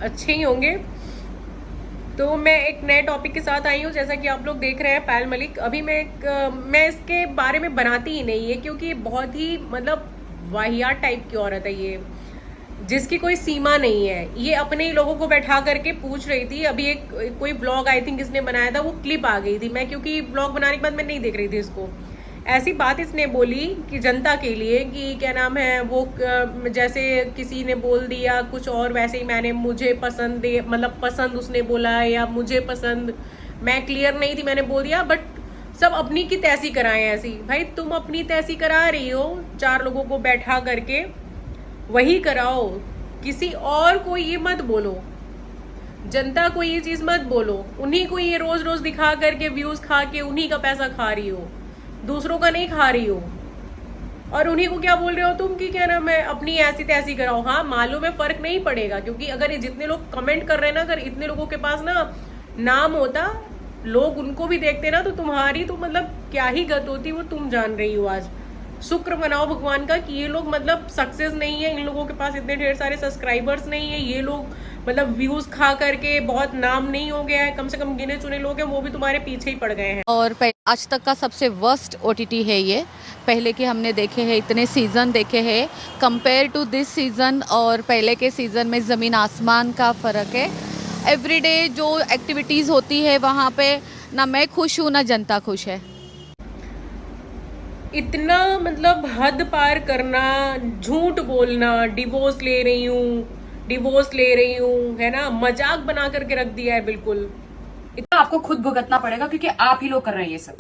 अच्छे ही होंगे। तो मैं एक नए टॉपिक के साथ आई हूँ। जैसा कि आप लोग देख रहे हैं, पायल मलिक। अभी मैं इसके बारे में बनाती ही नहीं है, क्योंकि बहुत ही मतलब वाहियात टाइप की औरत है ये, जिसकी कोई सीमा नहीं है। ये अपने ही लोगों को बैठा करके पूछ रही थी। अभी एक कोई व्लॉग आई थिंक इसने बनाया था, वो क्लिप आ गई थी। मैं क्योंकि व्लॉग बनाने के बाद मैं नहीं देख रही थी इसको। ऐसी बात इसने बोली कि जनता के लिए कि क्या नाम है वो, जैसे किसी ने बोल दिया कुछ और, वैसे ही मैंने मुझे पसंद, मतलब पसंद उसने बोला या मुझे पसंद, मैं क्लियर नहीं थी, मैंने बोल दिया। बट सब अपनी की तैसी कराएं ऐसी। भाई तुम अपनी तैसी करा रही हो, 4 लोगों को बैठा करके वही कराओ। किसी और को ये मत बोलो, जनता को ये चीज मत बोलो। उन्हीं को ये रोज रोज दिखा करके व्यूज खा के उन्हीं का पैसा खा रही हो, दूसरों का नहीं खा रही हो। और उन्हीं को क्या बोल रहे हो तुम कि क्या नाम है अपनी ऐसी तैसी कराओ। हाँ, मालूम है फर्क नहीं पड़ेगा, क्योंकि अगर ये जितने लोग कमेंट कर रहे हैं ना, अगर इतने लोगों के पास ना नाम होता, लोग उनको भी देखते ना, तो तुम्हारी तो मतलब क्या ही गत होती वो तुम जान रही हो। आज शुक्र मनाओ भगवान का कि ये लोग मतलब सक्सेस नहीं है, इन लोगों के पास इतने ढेर सारे सब्सक्राइबर्स नहीं है। ये लोग मतलब व्यूज खा करके बहुत नाम नहीं हो गया है, कम से कम गिने चुने लोग हैं, वो भी तुम्हारे पीछे ही पड़ गए हैं। और आज तक का सबसे वर्स्ट ओटीटी है ये। पहले के हमने देखे हैं, इतने सीज़न देखे हैं। कंपेयर टू दिस सीज़न और पहले के सीज़न में ज़मीन आसमान का फ़र्क है। एवरीडे जो एक्टिविटीज़ होती है वहाँ पे ना मैं खुश हूँ ना जनता खुश है। इतना मतलब हद पार करना, झूठ बोलना, डिवोर्स ले रही हूँ, डिवोर्स ले रही हूँ, है ना, मजाक बना करके रख दिया है बिल्कुल। इतना आपको खुद भुगतना पड़ेगा, क्योंकि आप ही लोग कर रहे हैं ये सब।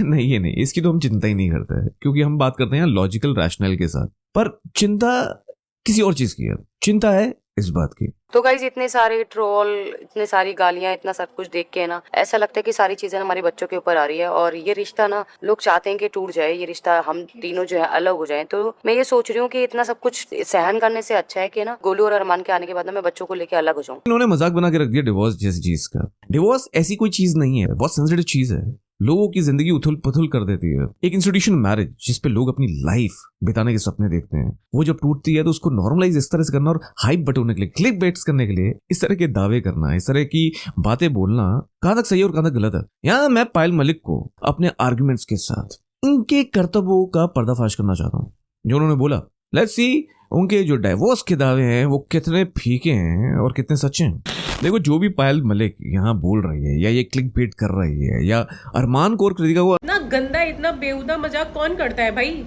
नहीं, ये नहीं, इसकी तो हम चिंता ही नहीं करते हैं, क्योंकि हम बात करते हैं लॉजिकल रैशनल के साथ। पर चिंता किसी और चीज की है, चिंता है इस बात की। तो गाइज, इतने सारे ट्रोल, इतने सारी गालियां, इतना सब कुछ देख के ना ऐसा लगता है कि सारी चीजें हमारे बच्चों के ऊपर आ रही है, और ये रिश्ता ना लोग चाहते हैं कि टूट जाए, ये रिश्ता हम तीनों जो है अलग हो जाए। तो मैं ये सोच रही हूँ कि इतना सब कुछ सहन करने से अच्छा है कि ना गोलू और अरमान के आने के बाद मैं बच्चों को लेकर अलग हो जाऊँ। इन्होंने मजाक बना के रख दिया डिवोर्स जैसी चीज का। डिवोर्स ऐसी कोई चीज नहीं है, बहुत सेंसिटिव चीज है, लोगों की जिंदगी उथल पुथल कर देती है। एक इंस्टीट्यूशन मैरिज जिसपे लोग अपनी लाइफ बिताने के सपने देखते हैं, वो जब टूटती है तो उसको नॉर्मलाइज इस तरह से करना और हाइप बटोरने के लिए, क्लिक बेट्स करने के लिए इस तरह के दावे करना, इस तरह की बातें बोलना कहां तक सही और कहां तक गलत है। यहाँ मैं पायल मलिक को अपने आर्ग्यूमेंट्स के साथ उनके कर्तव्यों का पर्दाफाश करना चाहता हूँ। जो उन्होंने बोला, लेट्स सी उनके जो डाइवोर्स के दावे हैं वो कितने फीके हैं और कितने सच्चे हैं। देखो, जो भी पायल मलिक यहाँ बोल रही है या ये क्लिक बेट कर रही है या अरमान को और कृतिका को, इतना गंदा, इतना बेहुदा मजाक कौन करता है भाई।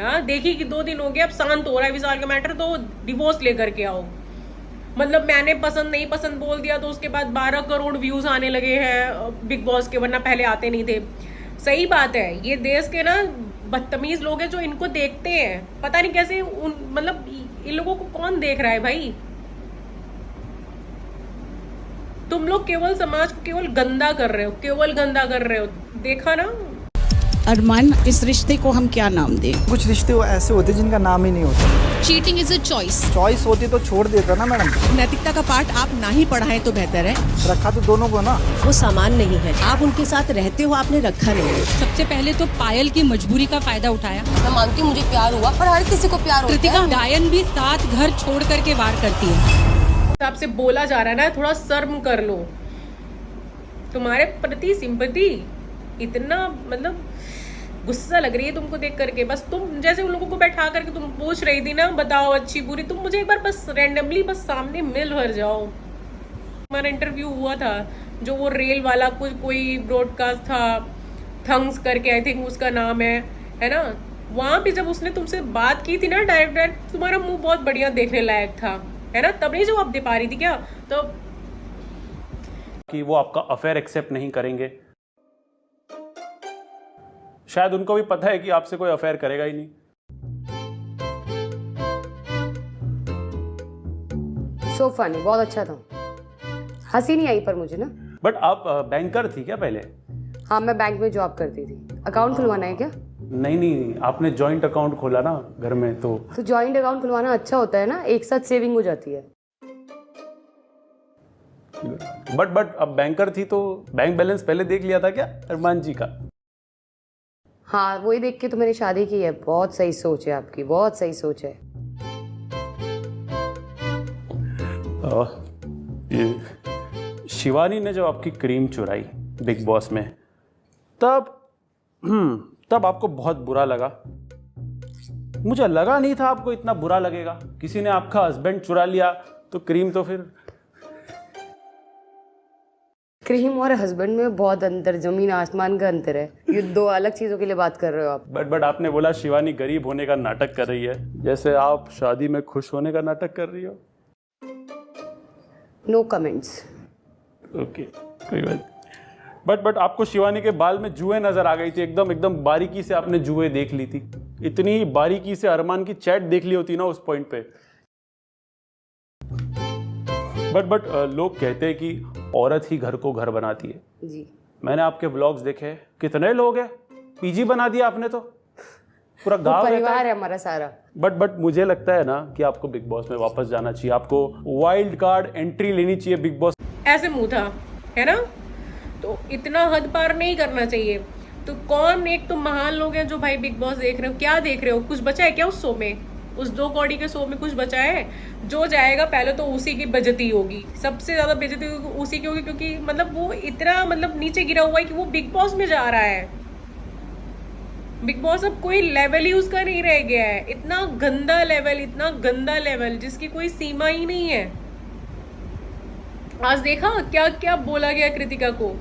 हाँ, देखी कि 2 दिन हो गए, अब शांत हो रहा है विशाल का मैटर, तो डिवोर्स लेकर के आओ। मतलब मैंने पसंद नहीं पसंद बोल दिया तो उसके बाद 12 करोड़ व्यूज आने लगे हैं बिग बॉस के, वरना पहले आते नहीं थे। सही बात है, ये देश के ना बदतमीज लोग हैं जो इनको देखते हैं, पता नहीं कैसे मतलब इन लोगों को कौन देख रहा है भाई। तुम लोग केवल समाज को केवल गंदा कर रहे हो, केवल गंदा कर रहे हो। देखा ना अरमान, इस रिश्ते को हम क्या नाम दें? कुछ रिश्ते ऐसे होते हैं जिनका नाम ही नहीं होता। Cheating is a choice. Choice होती तो छोड़ देता ना मैडम। नैतिकता का पाठ आप ना ही पढ़ाएं तो बेहतर है। रखा तो दोनों को ना। वो सामान नहीं है, आप उनके साथ रहते हो, आपने रखा नहीं है। सबसे पहले तो पायल की मजबूरी का फायदा उठाया। मैं मानती हूँ मुझे प्यार हुआ, पर हर किसी को प्यार होता है। कृतिका गायन भी 7 घर छोड़ करके वार करती है। आपसे बोला जा रहा है ना, थोड़ा शर्म कर लो। तुम्हारे प्रति सिंपैथी, इतना मतलब गुस्सा लग रही है तुमको देख करके। बस तुम जैसे उन लोगों को बैठा करके तुम पूछ रही थी ना, बताओ अच्छी बुरी, तुम मुझे एक बार बस रैंडमली बस सामने मिल भर जाओ। हमारा इंटरव्यू हुआ था, जो वो रेल वाला कोई ब्रॉडकास्ट था, थंग्स करके आई थिंक उसका नाम है ना। वहां पे जब उसने तुमसे बात की थी ना डायरेक्ट, तुम्हारा मुंह बहुत बढ़िया देखने लायक था, है ना, तब नहीं जवाब दे पा रही थी क्या? तो कि वो आपका अफेयर एक्सेप्ट नहीं करेंगे। शायद उनको भी पता है कि आपसे कोई अफेयर करेगा ही नहीं। सो फनी, बहुत अच्छा था, हंसी नहीं आई पर मुझे ना। बट आप बैंकर थी क्या पहले? हाँ, मैं बैंक में जॉब करती थी। अकाउंट खुलवाना है क्या? नहीं, आपने जॉइंट अकाउंट खोला ना घर में, तो जॉइंट अकाउंट खुलवाना अच्छा होता है ना, एक साथ सेविंग हो जाती है। बट अब बैंकर थी तो बैंक बैलेंस पहले देख लिया था क्या अरमान जी का? हाँ, वही देख के तो मैंने शादी की है। बहुत सही सोच है आपकी, बहुत सही सोच है। शिवानी ने जब आपकी क्रीम चुराई बिग बॉस में, तब आपको बहुत बुरा लगा। मुझे लगा नहीं था आपको इतना बुरा लगेगा। किसी ने आपका हस्बैंड चुरा लिया तो क्रीम तो फिर। क्रीम और हस्बैंड में बहुत अंतर, जमीन आसमान का अंतर है। ये दो अलग चीजों के लिए बात कर रहे हो आप। बट आपने बोला शिवानी गरीब होने का नाटक कर रही है, जैसे आप शादी में खुश होने का नाटक कर रही हो। No comments. ओके, कोई बात। बट आपको शिवानी के बाल में जुएं नजर आ गई थी, एकदम बारीकी से आपने जुएं देख ली थी। इतनी बारीकी से अरमान की चैट देख ली होती ना उस पॉइंट पे। बट लोग कहते हैं कि औरत ही घर को घर बनाती है। जी, मैंने आपके व्लॉग्स देखे, कितने लोग हैं, पीजी बना दिया आपने तो, पूरा गांव परिवार है हमारा सारा। बट मुझे लगता है ना कि आपको बिग बॉस में वापस जाना चाहिए। आपको वाइल्ड कार्ड एंट्री लेनी चाहिए बिग बॉस। ऐसे मुंह था, है ना? तो इतना हद पार नहीं करना चाहिए। तो कौन, एक तो महान लोग हैं जो भाई बिग बॉस देख रहे हो, क्या देख रहे हो? कुछ बचा है क्या उस शो में? उस 2 कौड़ी के शो में कुछ बचा है? जो जाएगा पहले तो उसी की बेइज्जती होगी, सबसे ज्यादा बेइज्जती उसी की होगी, क्योंकि मतलब वो इतना नीचे गिरा हुआ है कि वो बिग बॉस में जा रहा है। बिग बॉस अब कोई लेवल ही उसका नहीं रह गया है। इतना गंदा लेवल जिसकी कोई सीमा ही नहीं है। आज देखा क्या क्या बोला गया कृतिका को।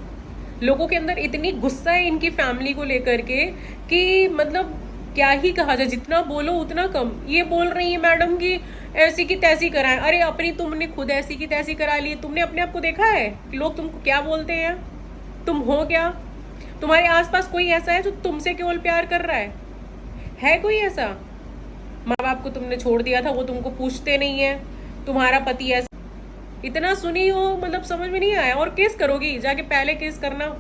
लोगों के अंदर इतनी गुस्सा है इनकी फैमिली को लेकर के कि मतलब क्या ही कहा जाए, जितना बोलो उतना कम। ये बोल रही है मैडम कि ऐसी की तैसी कराएं। अरे अपनी तुमने खुद ऐसी की तैसी करा ली। तुमने अपने आप को देखा है कि लोग तुमको क्या बोलते हैं? तुम हो क्या? तुम्हारे आसपास कोई ऐसा है जो तुमसे केवल प्यार कर रहा है कोई ऐसा? माँ बाप को तुमने छोड़ दिया था, वो तुमको पूछते नहीं है। तुम्हारा पति ऐसा, इतना सुनी हो, मतलब समझ में नहीं आया। और केस करोगी, जाके पहले केस करना।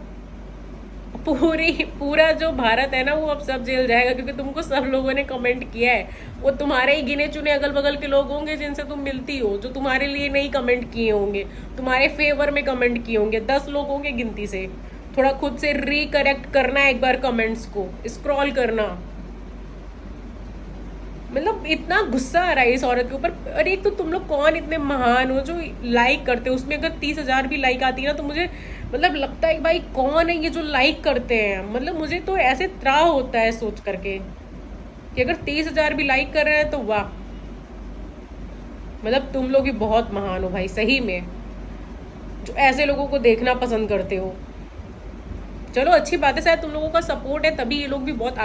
पूरा जो भारत है ना, वो अब सब जेल जाएगा, क्योंकि तुमको सब लोगों ने कमेंट किया है। वो तुम्हारे ही गिने चुने अगल बगल के लोग होंगे जिनसे तुम मिलती हो, जो तुम्हारे लिए नहीं कमेंट किए होंगे, तुम्हारे फेवर में कमेंट किए होंगे। 10 लोग होंगे गिनती से। थोड़ा खुद से रिकरेक्ट करना, एक बार कमेंट्स को स्क्रॉल करना। मतलब इतना गुस्सा आ रहा है इस औरत के ऊपर। और एक तो तुम लोग कौन इतने महान हो जो लाइक करते हो? उसमें अगर 30,000 भी लाइक आती है ना, तो मुझे मतलब लगता है भाई कौन है ये जो लाइक करते हैं। मतलब मुझे तो ऐसे त्राह होता है सोच करके कि अगर 30,000 भी लाइक कर रहे हैं तो वाह, मतलब तुम लोग भी बहुत महान हो भाई, सही में, जो ऐसे लोगों को देखना पसंद करते हो। चलो अच्छी बात है, शायद तुम लोगों का सपोर्ट है तभी ये लोग भी बहुत